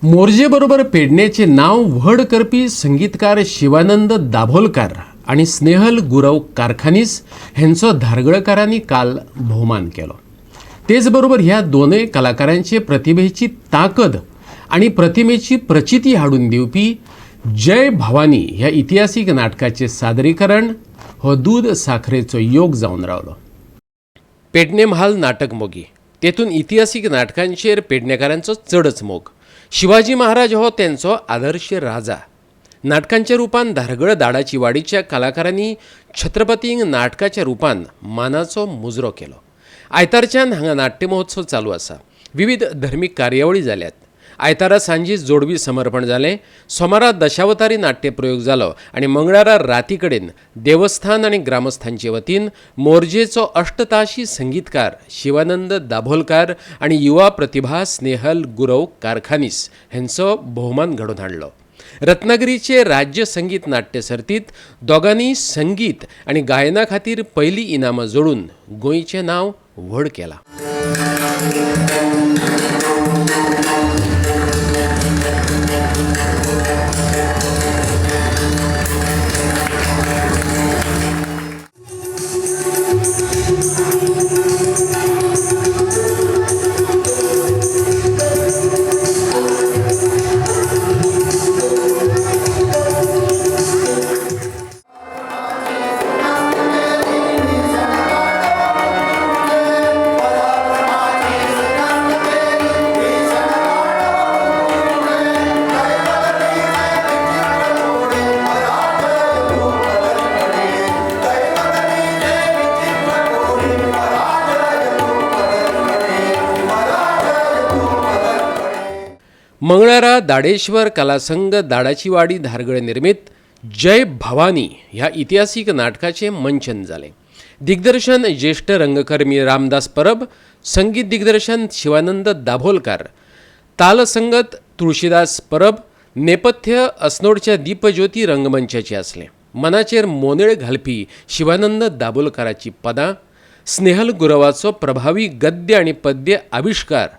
मोर्जेबरोबर पेडण्याचे नाव व्हड करपी संगीतकार शिवानंद दाभोलकर आणि स्नेहल गुरव कारखानीस हेंचो धारगळकारांनी काल भोवमान केलो। तेचबरोबर ह्या दोनय कलाकारांचे प्रतिभेची ताकद आणि प्रतिमेची प्रचिती हाडून दिवपी जय भवानी ह्या इतिहासीक नाटकाचे सादरीकरण हो दूध साखरेचो योग जावन रावलो। पेडणे महाल नाटक मोगी तेतून इतिहासीक नाटकांचेर पेडणेकारांचो चडच मोग। शिवाजी महाराज हो त्यांचो आदर्श राजा। नाटकांच्या रूपान धारगळ दाडाची वाडीच्या कलाकारांनी छत्रपतींक नाटकाच्या रूपान मानाचो मुजरो केलो। आयतारच्यान हांगा नाट्य महोत्सव चालू आसा। विविध धर्मीक कार्यावळी जाल्यात। आयतारा सांजी जोडवी समर्पण जालें, सोमारा दशावतारी नाट्य प्रयोग जालो आणि मंगळारा राती कडेन देवस्थान आणि ग्रामस्थांचे वतीन मोर्जेचो अष्टताशी संगीतकार शिवानंद दाभोलकर आणि युवा प्रतिभा स्नेहल गुरव कारखानीस हेंचो भोवमान घडोवन हाडलो। रत्नागिरीचे राज्य संगीत नाट्य सर्तीत दोगांनी संगीत आणि गायना खातीर पयली इनामां जोडून गोंयचें नांव व्हड केलां। मंगळारा दाडेश्वर कलासंघ दाडाची वाडी धारगळे निर्मित जय भवानी ह्या इतिहासीक नाटकाचे मंचन जाले। दिग्दर्शन ज्येष्ठ रंगकर्मी रामदास परब, संगीत दिग्दर्शन शिवानंद दाभोलकर, तालसंगत तुळशीदास परब, नेपथ्य असनोडच्या दीपज्योती रंगमंचाचे असले। मनाचेर मोनेळ घालपी शिवानंद दाभोलकराची पदां, स्नेहल गुरवाचो प्रभावी गद्य आणि पद्य आविष्कार,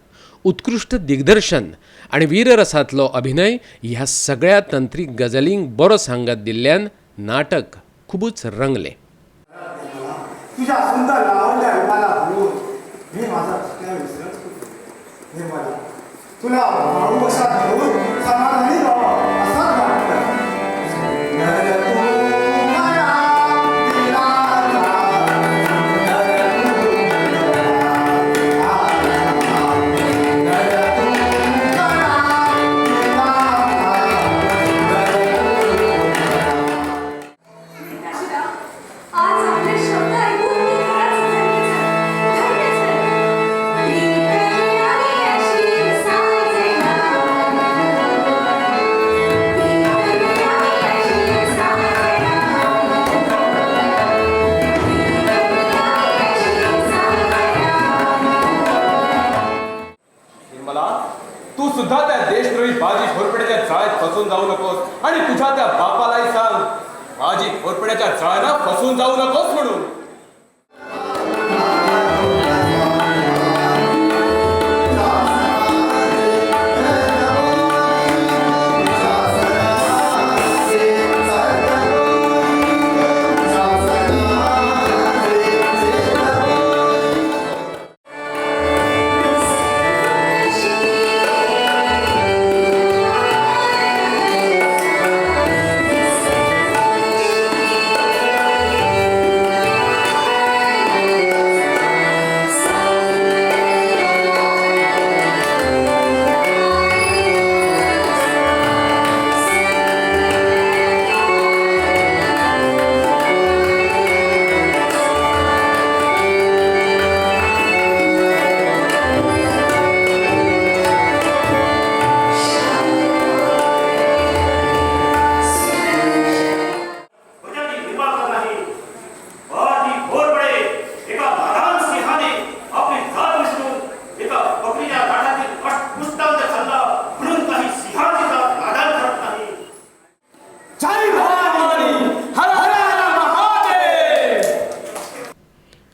उत्कृष्ट दिग्दर्शन आणि वीररसातलो अभिनय ह्या सगळ्या तंत्रीक गजालींक बरो सांगत दिल्ल्यान नाटक खूबच रंगले। तुझ्या सुंदर लावल्या मला बोलून मी माझा विसरत तुला भाऊ बसा घेऊन समाधानी राहा असा वाटतं। तू सुद्धा त्या देशद्रोही बाजी घोरपड्याच्या जाळ्यात फसून जाऊ नकोस आणि तुझ्या त्या बापालाही सांग बाजी घोरपड्याच्या जाळ्यात फसून जाऊ नकोस म्हणून।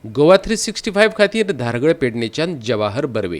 गोवा 365 खातीर धारगळ पेडणेच्यान जवाहर बर्वे।